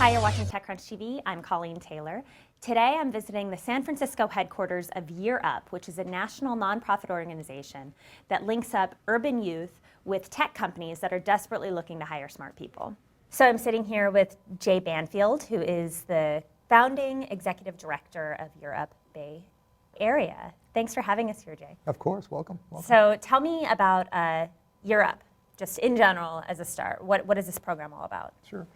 Hi, you're watching TechCrunch TV. I'm Colleen Taylor. Today I'm visiting the San Francisco headquarters of Year Up, which is a national nonprofit organization that links up urban youth with tech companies that are desperately looking to hire smart people. So I'm sitting here with Jay Banfield, who is the founding executive director of Year Up Bay Area. Thanks for having us here, Jay. Of course, welcome. So tell me about Year Up, just in general as a start. What is this program all about? Sure.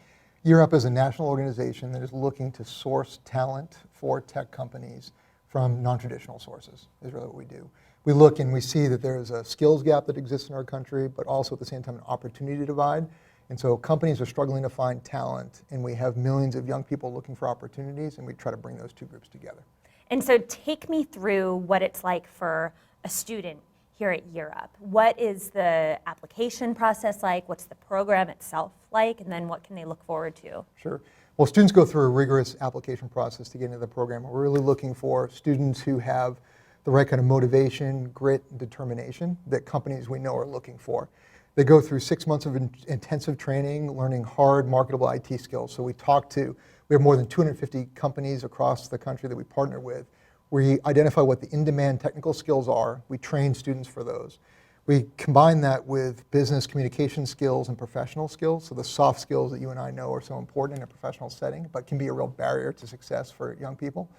Year Up is a national organization that is looking to source talent for tech companies from non-traditional sources, is really what we do. We look and we see that there is a skills gap that exists in our country, but also at the same time an opportunity divide. And so companies are struggling to find talent, and we have millions of young people looking for opportunities, and we try to bring those two groups together. And so take me through what it's like for a student here at Year Up. What is the application process like? What's the program itself like? And then what can they look forward to? Sure. Well, students go through a rigorous application process to get into the program. We're really looking for students who have the right kind of motivation, grit, and determination that companies we know are looking for. They go through 6 months of intensive training, learning hard, marketable IT skills. So we have more than 250 companies across the country that we partner with. We identify what the in-demand technical skills are. We train students for those. We combine that with business communication skills and professional skills, so the soft skills that you and I know are so important in a professional setting, but can be a real barrier to success for young people.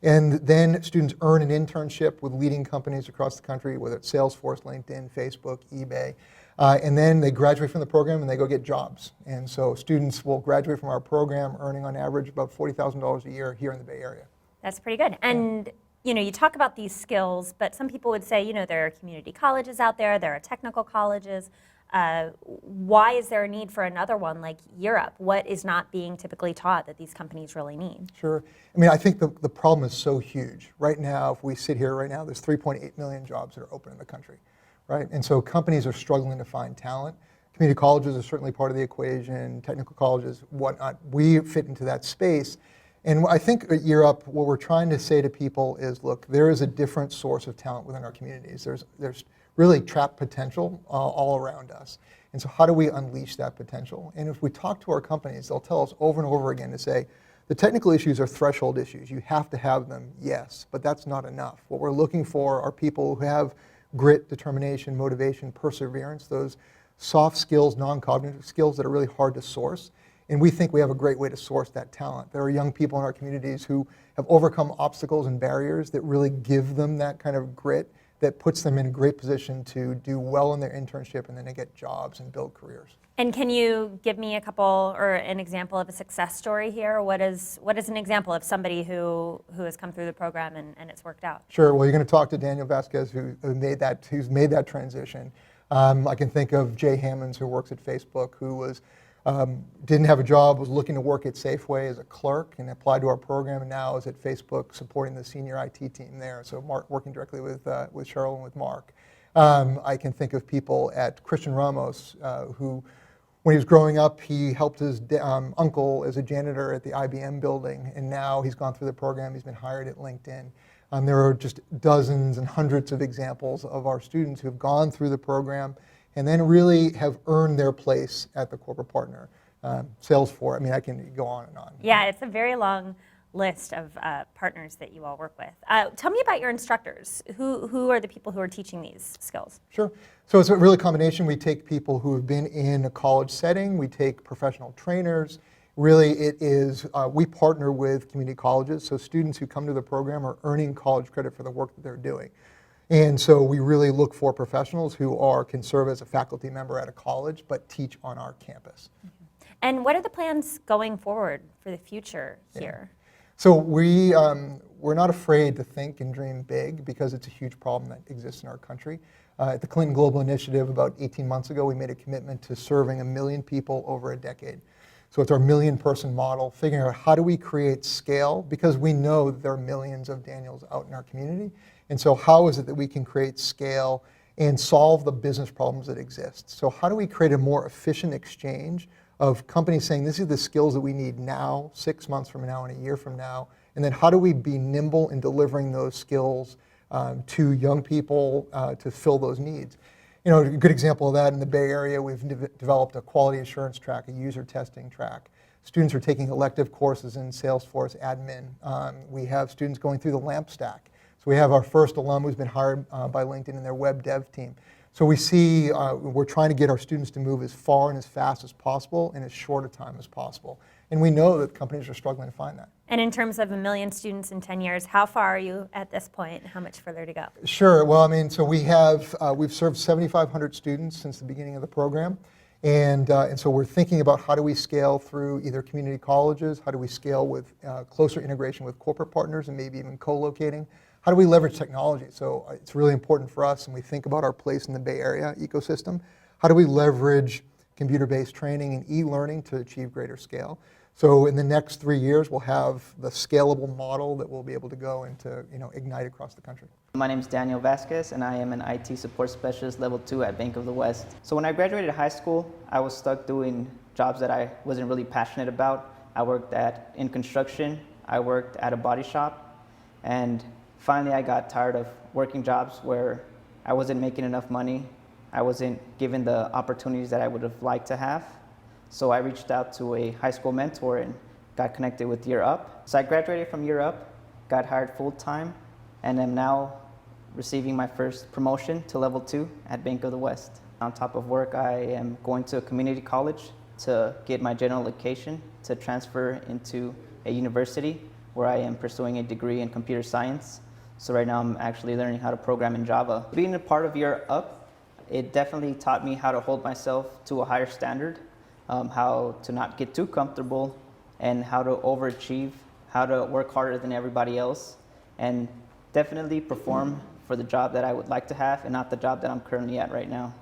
And then students earn an internship with leading companies across the country, whether it's Salesforce, LinkedIn, Facebook, eBay. And then they graduate from the program and they go get jobs. And so students will graduate from our program earning on average about $40,000 a year here in the Bay Area. That's pretty good. And you talk about these skills, but some people would say, there are community colleges out there, there are technical colleges. Why is there a need for another one like Year Up? What is not being typically taught that these companies really need? Sure. I think the problem is so huge. Right now, if we sit here right now, there's 3.8 million jobs that are open in the country, right? And so companies are struggling to find talent. Community colleges are certainly part of the equation, technical colleges, whatnot. We fit into that space. And I think at Year Up, what we're trying to say to people is, look, there is a different source of talent within our communities. There's really trapped potential all around us. And so how do we unleash that potential? And if we talk to our companies, they'll tell us over and over again to say, the technical issues are threshold issues. You have to have them, yes, but that's not enough. What we're looking for are people who have grit, determination, motivation, perseverance, those soft skills, non-cognitive skills that are really hard to source. And we think we have a great way to source that talent. There are young people in our communities who have overcome obstacles and barriers that really give them that kind of grit that puts them in a great position to do well in their internship and then to get jobs and build careers. And can you give me a couple or an example of a success story here? What is an example of somebody who has come through the program and it's worked out? Sure. Well, you're going to talk to Daniel Vasquez, who's made that transition. I can think of Jay Hammonds, who works at Facebook, who didn't have a job, was looking to work at Safeway as a clerk and applied to our program, and now is at Facebook supporting the senior IT team there. So Mark, working directly with Cheryl and with Mark. I can think of people at Christian Ramos who, when he was growing up, he helped his uncle as a janitor at the IBM building, and now he's gone through the program, he's been hired at LinkedIn. There are just dozens and hundreds of examples of our students who have gone through the program and then really have earned their place at the corporate partner. Salesforce, I can go on and on. Yeah, it's a very long list of partners that you all work with. Tell me about your instructors. Who are the people who are teaching these skills? Sure. So it's a really combination. We take people who have been in a college setting. We take professional trainers. Really, we partner with community colleges, so students who come to the program are earning college credit for the work that they're doing. And so we really look for professionals who can serve as a faculty member at a college, but teach on our campus. Mm-hmm. And what are the plans going forward for the future here? So we're not afraid to think and dream big because it's a huge problem that exists in our country. At the Clinton Global Initiative about 18 months ago, we made a commitment to serving 1 million people over a decade. So it's our 1 million person model, figuring out how do we create scale, because we know that there are millions of Daniels out in our community. And so how is it that we can create scale and solve the business problems that exist? So how do we create a more efficient exchange of companies saying, this is the skills that we need now, 6 months from now, and a year from now, and then how do we be nimble in delivering those skills to young people to fill those needs? A good example of that in the Bay Area, we've developed a quality assurance track, a user testing track. Students are taking elective courses in Salesforce admin. We have students going through the LAMP stack. So we have our first alum who's been hired by LinkedIn in their web dev team. So we see we're trying to get our students to move as far and as fast as possible in as short a time as possible. And we know that companies are struggling to find that. And in terms of 1 million students in 10 years, how far are you at this point? How much further to go? Sure. Well, so we've served 7,500 students since the beginning of the program. And so we're thinking about how do we scale through either community colleges, how do we scale with closer integration with corporate partners and maybe even co-locating. How do we leverage technology? So it's really important for us, and we think about our place in the Bay Area ecosystem. How do we leverage computer-based training and e-learning to achieve greater scale? So in the next 3 years, we'll have the scalable model that we'll be able to go into, ignite across the country. My name is Daniel Vasquez, and I am an IT support specialist level 2 at Bank of the West. So when I graduated high school, I was stuck doing jobs that I wasn't really passionate about. I worked in construction, I worked at a body shop, and finally I got tired of working jobs where I wasn't making enough money. I wasn't given the opportunities that I would have liked to have. So I reached out to a high school mentor and got connected with Year Up. So I graduated from Year Up, got hired full-time, and am now receiving my first promotion to level 2 at Bank of the West. On top of work, I am going to a community college to get my general education to transfer into a university where I am pursuing a degree in computer science. So right now I'm actually learning how to program in Java. Being a part of Year Up, it definitely taught me how to hold myself to a higher standard, how to not get too comfortable, and how to overachieve, how to work harder than everybody else, and definitely perform for the job that I would like to have and not the job that I'm currently at right now.